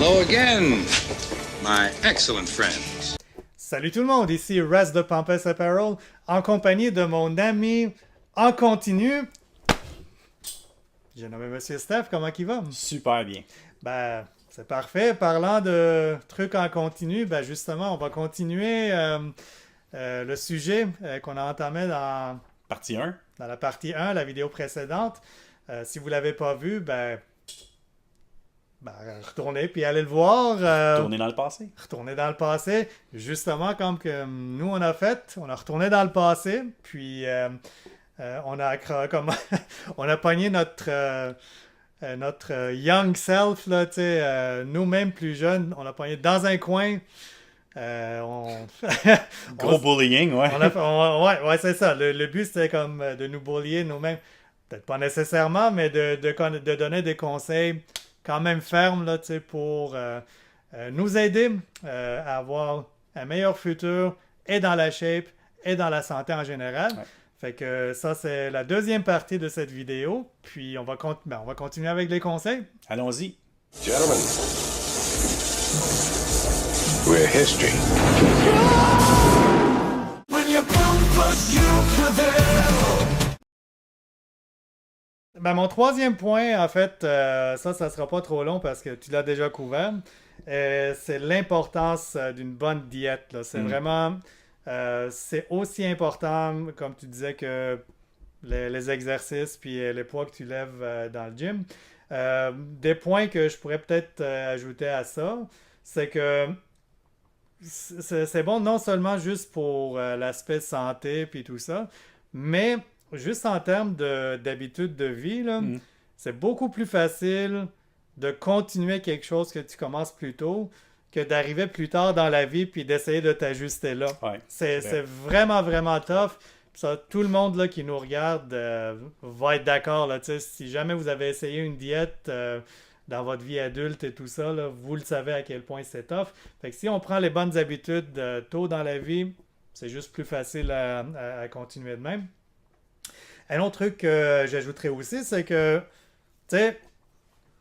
Hello again, my excellent friends. Salut tout le monde, ici Res de Pampers Apparel, en compagnie de mon ami en continu. J'ai nommé Monsieur Steph, comment il va? Super bien. Ben, c'est parfait. Parlant de trucs en continu, ben justement, on va continuer le sujet qu'on a entamé Partie 1. dans la partie 1, la vidéo précédente. Si vous ne l'avez pas vu, ben, retournez puis allez le voir. Tourner dans le passé. Retourner dans le passé, justement comme que nous on a fait, on a retourné dans le passé, puis on a comme on a pogné notre young self là, tu sais, nous-mêmes plus jeunes, on l'a pogné dans un coin. On, Gros bullying, ouais. ouais, c'est ça. Le but c'était comme de nous bullier nous-mêmes, peut-être pas nécessairement, mais de donner des conseils quand même ferme là, pour nous aider à avoir un meilleur futur et dans la shape et dans la santé en général. Ouais. Fait que ça, c'est la deuxième partie de cette vidéo. Puis on va continuer avec les conseils. Allons-y. Gentlemen, we're history. Ben, mon troisième point, en fait, ça sera pas trop long parce que tu l'as déjà couvert. C'est l'importance d'une bonne diète, là. C'est vraiment, c'est aussi important, comme tu disais, que les exercices puis les poids que tu lèves dans le gym. Des points que je pourrais peut-être ajouter à ça, c'est que c'est bon non seulement juste pour l'aspect santé puis tout ça, mais juste en termes d'habitude de vie, là, Mm. c'est beaucoup plus facile de continuer quelque chose que tu commences plus tôt que d'arriver plus tard dans la vie puis d'essayer de t'ajuster là. Ouais, C'est vrai. vraiment, vraiment tough. Ça, tout le monde là, qui nous regarde va être d'accord. Là, tu sais, si jamais vous avez essayé une diète dans votre vie adulte et tout ça, là, vous le savez à quel point c'est tough. Fait que si on prend les bonnes habitudes tôt dans la vie, c'est juste plus facile à continuer de même. Un autre truc que j'ajouterais aussi, c'est que, tu sais,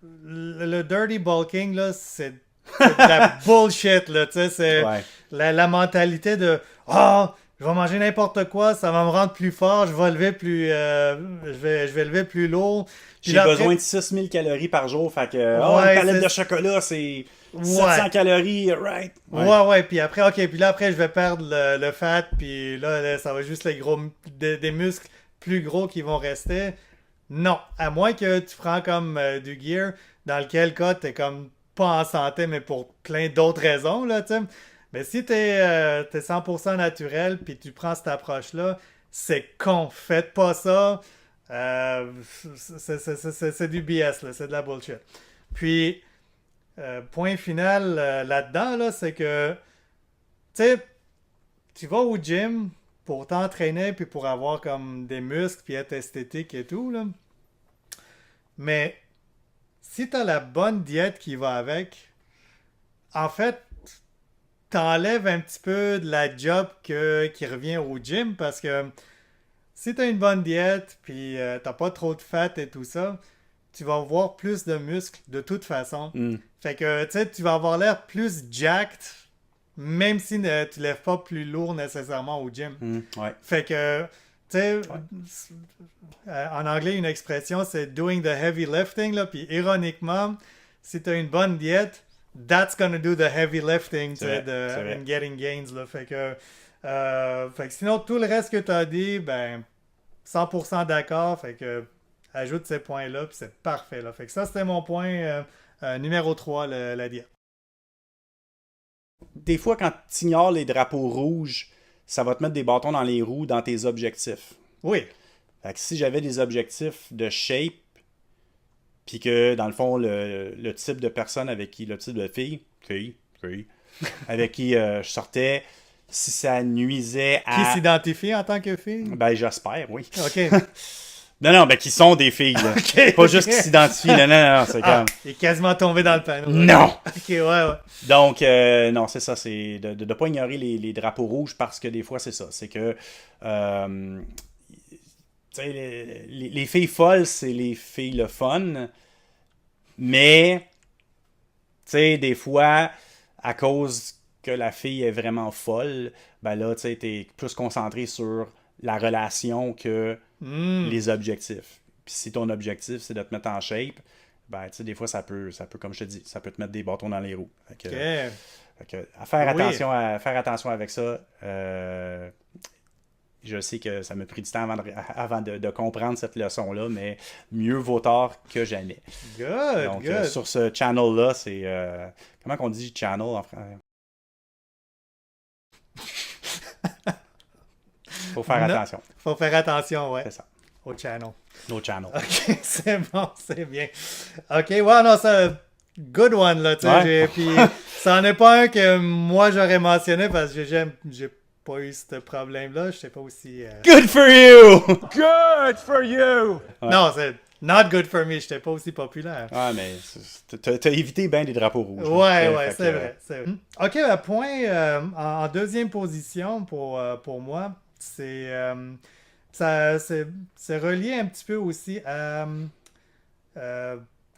le dirty bulking, là, c'est de la bullshit, là, tu sais, c'est Ouais. la mentalité de «Ah, je vais manger n'importe quoi, ça va me rendre plus fort, je vais lever plus, je vais lever plus lourd.» Puis J'ai là, besoin après- de 6000 calories par jour, fait que Ouais, une palette c'est- de chocolat, c'est Ouais. 700 calories, right? Ouais, puis après, ok, puis là, après, je vais perdre le fat, puis là, ça va juste les gros, des muscles plus gros qui vont rester. Non, à moins que tu prends comme du gear, dans lequel cas, t'es comme pas en santé, mais pour plein d'autres raisons, là, tu sais. Mais si t'es 100% naturel, puis tu prends cette approche-là, c'est con, faites pas ça. C'est du BS, là, c'est de la bullshit. Puis, point final là-dedans, là, c'est que, tu sais, tu vas au gym pour t'entraîner puis pour avoir comme des muscles puis être esthétique et tout, là. Mais si t'as la bonne diète qui va avec, en fait, t'enlèves un petit peu de la job qui revient au gym parce que si t'as une bonne diète puis t'as pas trop de fat et tout ça, tu vas avoir plus de muscles de toute façon. Mm. Fait que, tu sais, tu vas avoir l'air plus jacked, même si tu lèves pas plus lourd nécessairement au gym. Ouais. Fait que, tu sais, Ouais. en anglais, une expression, c'est doing the heavy lifting, là. Puis, ironiquement, si tu as une bonne diète, that's gonna do the heavy lifting, tu sais, C'est vrai. and getting gains, là. Fait que sinon, tout le reste que tu as dit, ben, 100% d'accord. Fait que, ajoute ces points-là, puis c'est parfait, là. Fait que ça, c'était mon point numéro 3, la diète. Des fois, quand tu ignores les drapeaux rouges, ça va te mettre des bâtons dans les roues dans tes objectifs. Oui. Fait que si j'avais des objectifs de shape, puis que, dans le fond, le type de personne avec qui, le type de fille, avec qui je sortais, si ça nuisait Qui à... s'identifie en tant que fille? Ben, j'espère, oui. OK. Non, ben, qui sont des filles, là. Ok, Pas ok. juste qui s'identifient, non, c'est Ah, comme... il est quasiment tombé dans le panneau. Non! Ok, ouais. Donc, non, c'est ça, c'est de ne pas ignorer les drapeaux rouges parce que des fois, c'est ça. C'est que, tu sais, les filles folles, c'est les filles le fun, mais sais, des fois, à cause que la fille est vraiment folle, ben là, tu sais, t'es plus concentré sur la relation que les objectifs. Puis si ton objectif, c'est de te mettre en shape, ben, tu sais, des fois, ça peut, comme je te dis, ça peut te mettre des bâtons dans les roues. Fait que, à faire Oui. faire attention avec ça. Je sais que ça m'a pris du temps avant de comprendre cette leçon-là, mais mieux vaut tard que jamais. Good, Donc, good. sur ce channel-là, c'est... comment qu'on dit channel en français? Faut faire Non. attention. Faut faire attention, ouais, C'est ça. au channel. No channel. Ok, c'est bon, c'est bien. Ok, ouais, non, c'est good one, là, tu sais. Ouais. Puis, ça en est pas un que moi j'aurais mentionné parce que j'ai pas eu ce problème-là. Je sais pas aussi. Good for you! Good for you! Non, c'est not good for me. J'étais pas aussi populaire. Ouais, mais t'as évité bien des drapeaux rouges. Ouais, Fait c'est que, vrai, c'est vrai. Ok, point en deuxième position pour moi, c'est c'est relié un petit peu aussi à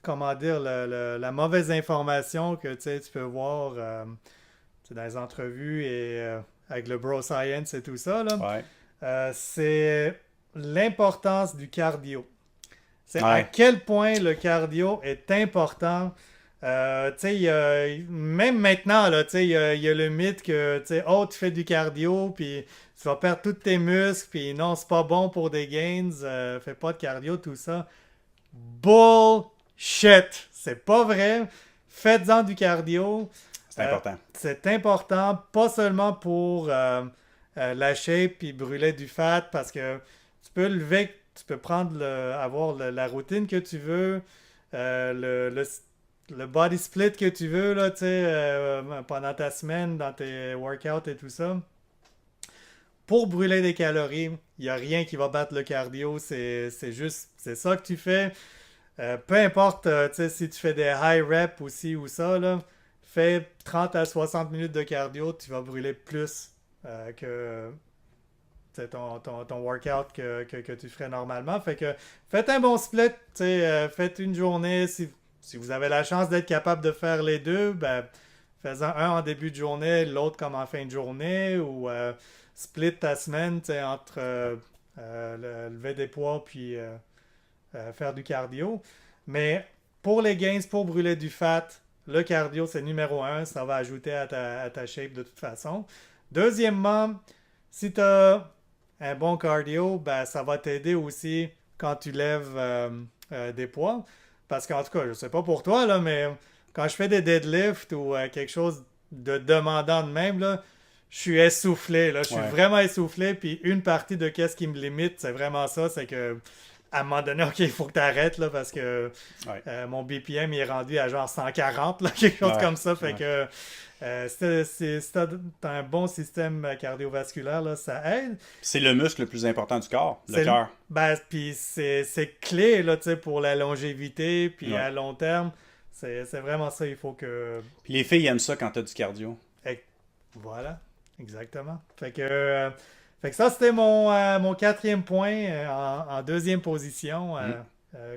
comment dire la mauvaise information que tu peux voir dans les entrevues et avec le bro science et tout ça là. Ouais. C'est l'importance du cardio. C'est à Ouais. quel point le cardio est important. Tu sais, même maintenant, là, tu sais, il y a le mythe que, tu sais, oh, tu fais du cardio, puis tu vas perdre tous tes muscles, puis non, c'est pas bon pour des gains, fais pas de cardio, tout ça. Bullshit! C'est pas vrai. Faites-en du cardio. C'est important. C'est important, pas seulement pour la shape puis brûler du fat, parce que tu peux lever, tu peux prendre avoir la routine que tu veux, le body split que tu veux là, tu sais, pendant ta semaine, dans tes workouts et tout ça. Pour brûler des calories, il n'y a rien qui va battre le cardio, c'est juste, c'est ça que tu fais. Peu importe, tu sais, si tu fais des high reps aussi ou ça, là, fais 30 à 60 minutes de cardio, tu vas brûler plus que ton workout que tu ferais normalement. Fait que faites un bon split, faites une journée. Si vous avez la chance d'être capable de faire les deux, ben, faites-en un en début de journée, l'autre comme en fin de journée, ou split ta semaine entre lever des poids puis faire du cardio. Mais pour les gains, pour brûler du fat, le cardio, c'est numéro un. Ça va ajouter à ta shape de toute façon. Deuxièmement, si tu as un bon cardio, ben, ça va t'aider aussi quand tu lèves des poids. Parce qu'en tout cas, je sais pas pour toi, là, mais quand je fais des deadlifts ou quelque chose de demandant de même, là, je suis essoufflé. Là, je suis vraiment essoufflé. Puis une partie de qu'est-ce qui me limite, c'est vraiment ça. C'est que à un moment donné, OK, il faut que tu arrêtes là, parce que mon BPM il est rendu à genre 140, là, quelque chose comme ça. Fait que si tu as un bon système cardiovasculaire, là, ça aide. C'est le muscle le plus important du corps, le cœur. Ben, puis c'est clé là, pour la longévité, puis à long terme. C'est vraiment ça, il faut que... Puis les filles aiment ça quand tu as du cardio. Voilà, exactement. Fait que ça, c'était mon quatrième point en deuxième position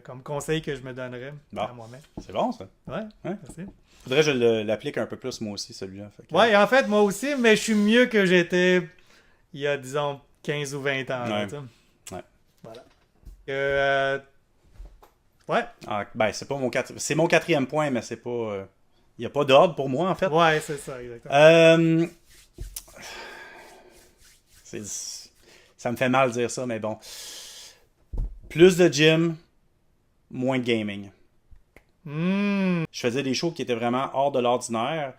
comme conseil que je me donnerais à moi-même. C'est bon, ça. Ouais, merci. Faudrait que je l'applique un peu plus, moi aussi, celui-là. Ouais, en fait, moi aussi, mais je suis mieux que j'étais il y a, disons, 15 ou 20 ans. Là, voilà. Ouais. Ah, ben, c'est mon quatrième point, mais c'est pas... Il n'y a pas d'ordre pour moi, en fait. Ouais, c'est ça, exactement. Ça me fait mal de dire ça, mais bon. Plus de gym, moins de gaming. Je faisais des shows qui étaient vraiment hors de l'ordinaire,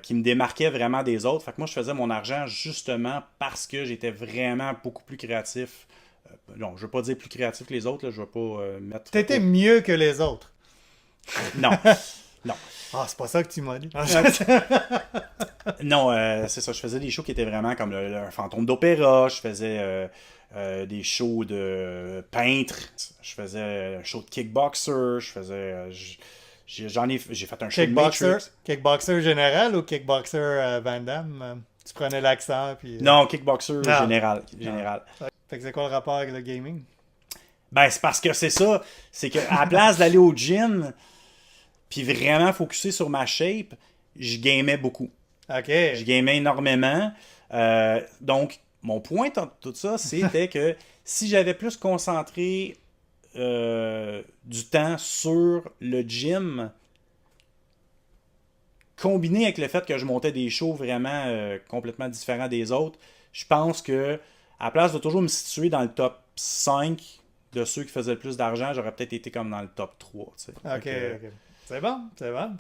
qui me démarquaient vraiment des autres. Fait que moi, je faisais mon argent justement parce que j'étais vraiment beaucoup plus créatif. Non, je veux pas dire plus créatif que les autres, là, je veux pas mettre... T'étais mieux que les autres. Non. Non. Ah, c'est pas ça que tu m'as dit. Non, c'est ça. Je faisais des shows qui étaient vraiment comme le fantôme d'opéra. Je faisais des shows de peintre. Je faisais un show de kickboxer. Je faisais... j'ai fait un show de Matrix. Kickboxer général ou kickboxer Van Damme? Tu prenais l'accent puis... Non, kickboxer général. Fait que c'est quoi le rapport avec le gaming? Ben, c'est parce que c'est ça. C'est qu'à la place d'aller au gym... puis vraiment focusé sur ma shape, je gamais beaucoup. OK. Je gamais énormément. Donc, mon point dans tout ça, c'était que si j'avais plus concentré du temps sur le gym, combiné avec le fait que je montais des shows vraiment complètement différents des autres, je pense que à la place de toujours me situer dans le top 5 de ceux qui faisaient le plus d'argent, j'aurais peut-être été comme dans le top 3. Tu sais. OK, Fait OK. C'est bon, c'est bon.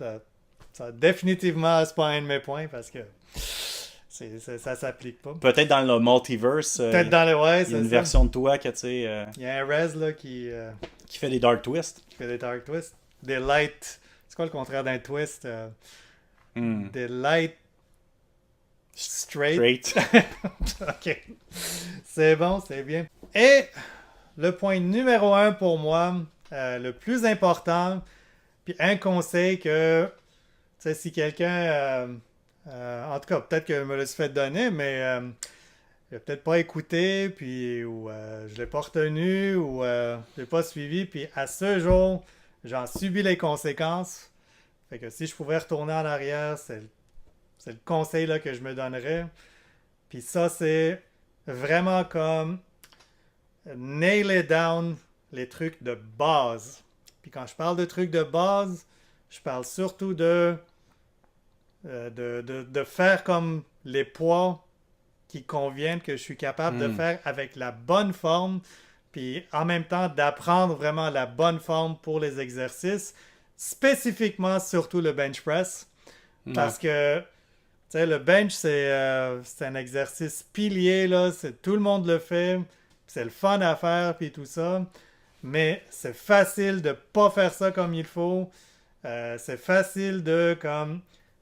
Ça, définitivement, c'est pas un de mes points parce que ça s'applique pas. peut-être dans le multiverse, Peut-être dans les... Ouais, il y a c'est une ça. version de toi que, tu sais, Il y a un Rez là, qui qui fait des dark twists. fait des dark twists. Des light... C'est quoi le contraire d'un twist? Des light... Straight. Straight. OK. C'est bon, c'est bien. Et le point numéro 1 pour moi, le plus important, puis un conseil que, tu sais, si quelqu'un, en tout cas, peut-être que je me le suis fait donner, mais il n'a peut-être pas écouté, puis ou je l'ai pas retenu, ou je l'ai pas suivi, puis à ce jour, j'en subis les conséquences. Fait que si je pouvais retourner en arrière, c'est le conseil là, que je me donnerais. Puis ça, c'est vraiment comme nail it down les trucs de base. Puis quand je parle de trucs de base, je parle surtout de faire comme les poids qui conviennent, que je suis capable de faire avec la bonne forme, puis en même temps d'apprendre vraiment la bonne forme pour les exercices, spécifiquement surtout le bench press. Parce que tu sais, le bench, c'est un exercice pilier, là. Tout le monde le fait. C'est le fun à faire, puis tout ça. Mais c'est facile de pas faire ça comme il faut. C'est facile de, comme,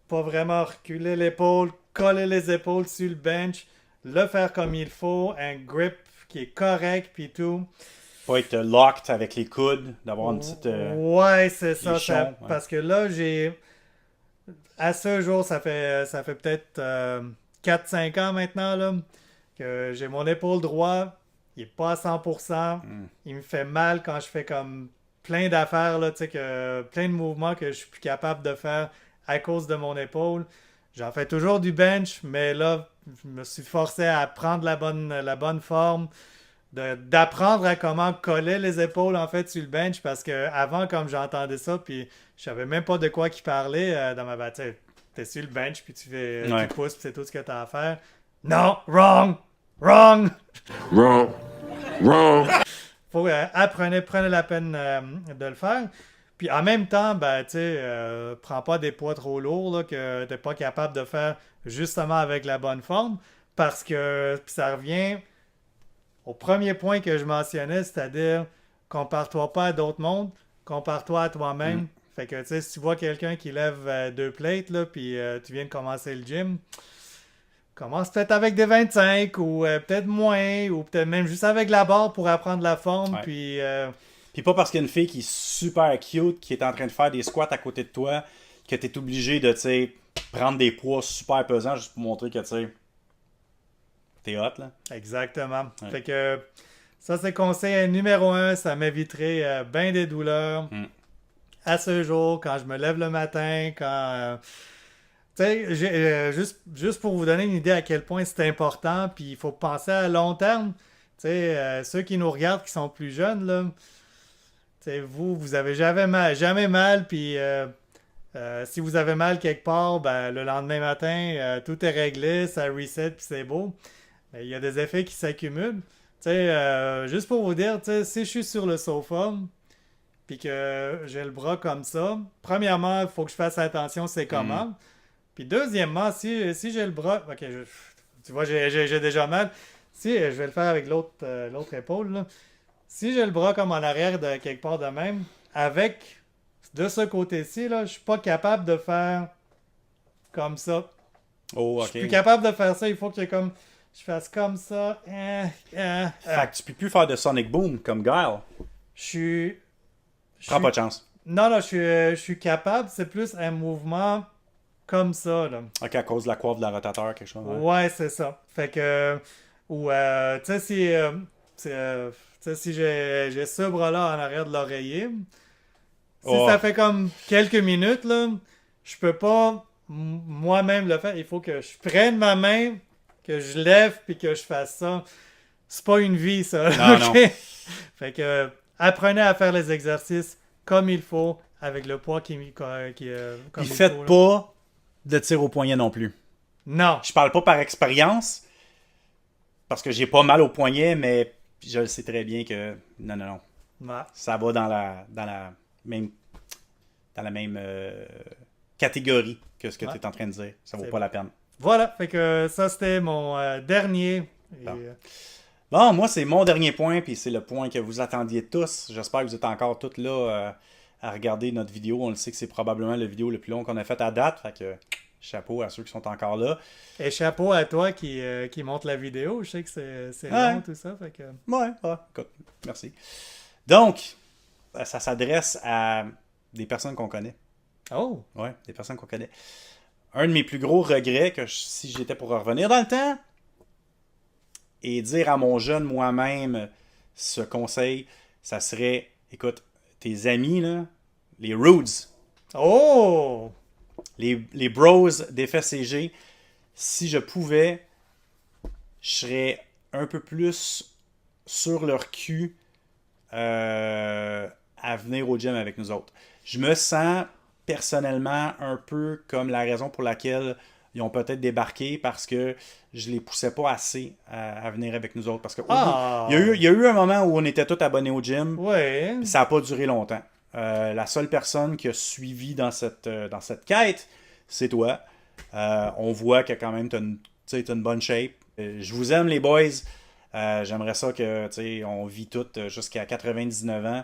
pas vraiment reculer l'épaule, coller les épaules sur le bench, le faire comme il faut, un grip qui est correct, puis tout. Pas être locked avec les coudes, d'avoir une petite... Ouais, c'est ça. fichon, ouais. Parce que là, à ce jour, ça fait peut-être 4-5 ans maintenant là, que j'ai mon épaule droite. Il n'est pas à 100%. Il me fait mal quand je fais comme plein d'affaires, là, plein de mouvements que je suis plus capable de faire à cause de mon épaule. J'en fais toujours du bench, mais là, je me suis forcé à prendre la bonne forme, d'apprendre à comment coller les épaules en fait sur le bench, parce que avant, comme j'entendais ça, puis je savais même pas de quoi qu'il parlait dans ma bataille. T'es sur le bench, puis tu pousses, puis c'est tout ce que t'as à faire. Non, wrong! Wrong! Wrong. Wrong. Prenez la peine de le faire. Puis en même temps, ben, tu sais, prends pas des poids trop lourds là, que t'es pas capable de faire justement avec la bonne forme, parce que ça revient au premier point que je mentionnais, c'est-à-dire compare-toi pas à d'autres mondes, compare-toi à toi-même. Fait que, tu sais, si tu vois quelqu'un qui lève 2 plates, là, puis tu viens de commencer le gym, commence peut-être avec des 25, ou peut-être moins, ou peut-être même juste avec la barre pour apprendre la forme, Ouais. puis... Puis pas parce qu'il y a une fille qui est super cute, qui est en train de faire des squats à côté de toi, que t'es obligé de, tu sais, prendre des poids super pesants juste pour montrer que, tu sais, t'es hot, là. Exactement. Ouais. Fait que ça, c'est conseil numéro 1. Ça m'éviterait bien des douleurs. À ce jour, quand je me lève le matin, quand... tu sais, juste pour vous donner une idée à quel point c'est important, puis il faut penser à long terme. Tu sais, ceux qui nous regardent, qui sont plus jeunes, là, tu sais, vous avez jamais mal, puis si vous avez mal quelque part, ben, le lendemain matin, tout est réglé, ça reset, puis c'est beau. Mais il y a des effets qui s'accumulent. Tu sais, juste pour vous dire, tu sais, si je suis sur le sofa, puis que j'ai le bras comme ça, premièrement, il faut que je fasse attention c'est comment. Puis deuxièmement, si j'ai le bras... Ok, tu vois, j'ai déjà mal. Si, je vais le faire avec l'autre épaule, là. Si j'ai le bras comme en arrière de quelque part de même, avec de ce côté-ci, là, je suis pas capable de faire comme ça. Oh, ok. Je suis plus capable de faire ça, il faut que je fasse comme ça. Fait que tu peux plus faire de Sonic Boom comme Guile. Je Prends pas de chance. Non, je suis capable, c'est plus un mouvement comme ça, là. Ok, à cause de la coiffe de la rotateur, quelque chose. Ouais, c'est ça. Fait que... Ou, tu sais, si j'ai ce bras-là en arrière de l'oreiller, Si Oh. ça fait comme quelques minutes, là, je peux pas moi-même le faire. Il faut que je prenne ma main, que je lève, puis que je fasse ça. C'est pas une vie, ça. Non, ok? non. Fait que apprenez à faire les exercices comme il faut, avec le poids comme Puis il faites faut, là. pas de tir au poignet non plus. Non. Je parle pas par expérience, parce que j'ai pas mal au poignet, mais je le sais très bien que non. Ouais. Ça va dans la même catégorie que ce que Ouais. tu es en train de dire. Ça vaut C'est pas bon. la peine. Voilà, fait que ça c'était mon dernier. Et, Bon. Bon, moi, c'est mon dernier point, puis c'est le point que vous attendiez tous. J'espère que vous êtes encore tous là à regarder notre vidéo. On le sait que c'est probablement la vidéo le plus long qu'on a fait à date. Fait que chapeau à ceux qui sont encore là. et chapeau à toi qui monte la vidéo. Je sais que c'est Ouais. long tout ça. Fait que... Ouais, écoute, merci. Donc, ça s'adresse à des personnes qu'on connaît. Oh! Ouais, des personnes qu'on connaît. Un de mes plus gros regrets, si j'étais pour revenir dans le temps, et dire à mon jeune moi-même ce conseil, ça serait, écoute, tes amis, là, les Rudes, Oh! les bros d'FSCG, si je pouvais, je serais un peu plus sur leur cul à venir au gym avec nous autres. Je me sens personnellement un peu comme la raison pour laquelle ils ont peut-être débarqué, parce que je les poussais pas assez à venir avec nous autres. Parce que Ah! il y a eu un moment où on était tous abonnés au gym. Ouais. Ça n'a pas duré longtemps. La seule personne qui a suivi dans cette quête, c'est toi. On voit que quand même tu as une bonne shape. Je vous aime, les boys. J'aimerais ça que on vit tous jusqu'à 99 ans.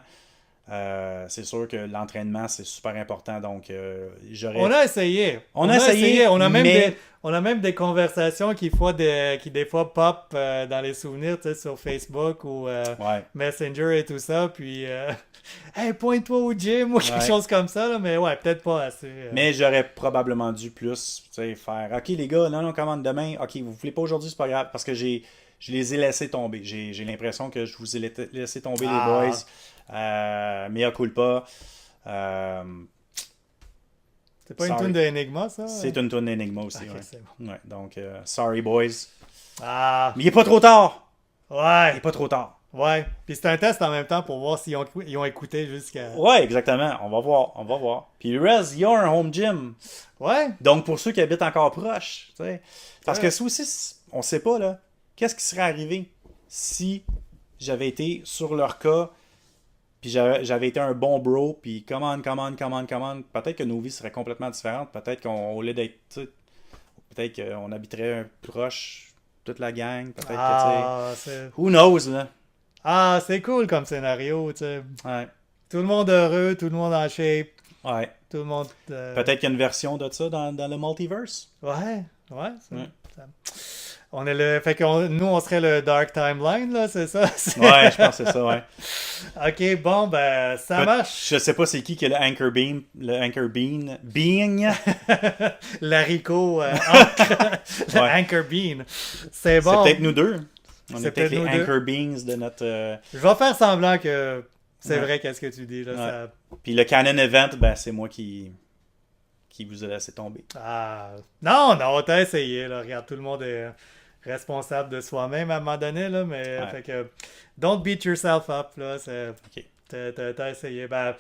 C'est sûr que l'entraînement, c'est super important. Donc, j'aurais... On a essayé. On a essayé, On a même mais- on a même des conversations qui des fois pop dans les souvenirs, tu sais, sur Facebook ou Ouais. Messenger et tout ça. Puis, hey, pointe-toi au gym ou quelque Ouais. chose comme ça. Là, mais ouais, peut-être pas assez. Mais j'aurais probablement dû plus faire OK, les gars, non, commande demain. OK, vous voulez pas aujourd'hui, c'est pas grave. Parce que je les ai laissés tomber. J'ai l'impression que je vous ai laissé tomber, les boys. Mea culpa. C'est pas une sorry. tune de Enigma, ça? C'est une tonne d'Enigma aussi. Ok, Ouais. c'est bon. Ouais, donc, sorry, boys. Ah, Mais il est pas trop tard. Il ouais. est pas trop tard. Ouais. Puis c'est un test en même temps pour voir s'ils ils ont écouté jusqu'à. Ouais, exactement. On va voir. Puis Rez, il y a un home gym. Ouais. Donc, pour ceux qui habitent encore proche, tu sais. Parce Ouais. que ça aussi, on sait pas, là. Qu'est-ce qui serait arrivé si j'avais été sur leur cas, puis j'avais été un bon bro, puis commande. Peut-être que nos vies seraient complètement différentes. Peut-être qu'au lieu d'être, tu sais, peut-être qu'on habiterait proche, toute la gang. Peut-être Ah, que, tu sais, c'est... who knows, là. Ah, c'est cool comme scénario, tu sais. Ouais. Tout le monde heureux, tout le monde en shape, Ouais. tout le monde... Peut-être qu'il y a une version de ça dans le multiverse. Ouais, ouais. Ouais. On est le... Fait que nous, on serait le Dark Timeline, là, c'est ça? Ouais, je pense que c'est ça, ouais. Ok, bon, ben, ça marche. Je sais pas c'est qui a le Anchor Bean. Being. L'haricot, le Ouais. Anchor Bean. C'est bon. C'est peut-être nous deux. On C'est est peut-être les peut-être nous deux. Anchor Beans de notre... Je vais faire semblant que c'est Ouais. vrai qu'est-ce que tu dis, là. Ouais. Ça... Puis le Canon Event, ben c'est moi qui vous a laissé tomber. Ah, non, t'as essayé, là. Regarde, tout le monde est responsable de soi-même à un moment donné, là, mais Ouais. fait que don't beat yourself up, là. Ok. T'as essayé. Ben,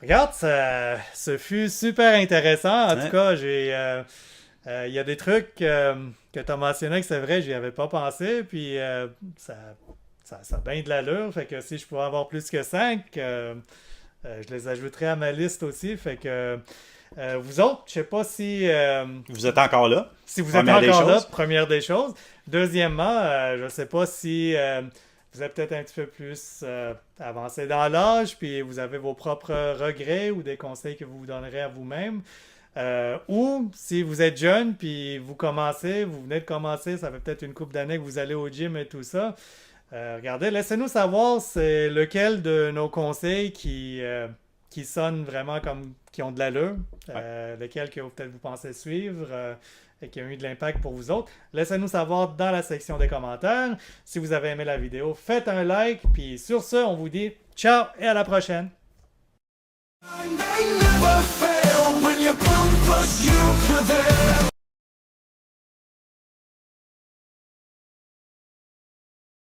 regarde, ce fut super intéressant. En Ouais. tout cas, il y a des trucs que t'as mentionné que c'est vrai, j'y avais pas pensé, puis ça a bien de l'allure. Fait que si je pouvais avoir plus que 5, je les ajouterais à ma liste aussi. Fait que vous autres, je sais pas si Vous êtes encore là? si vous êtes Première des encore là, choses. première des choses. Deuxièmement, je ne sais pas si vous êtes peut-être un petit peu plus avancé dans l'âge, puis vous avez vos propres regrets ou des conseils que vous vous donnerez à vous-même. Ou si vous êtes jeune, puis vous venez de commencer, ça fait peut-être une couple d'années que vous allez au gym et tout ça. Regardez, laissez-nous savoir c'est lequel de nos conseils qui sonnent vraiment comme qui ont de l'allure, lequel que peut-être vous pensez suivre et qui ont eu de l'impact pour vous autres. Laissez-nous savoir dans la section des commentaires. Si vous avez aimé la vidéo, faites un like. Puis sur ce, on vous dit ciao et à la prochaine. They never fail.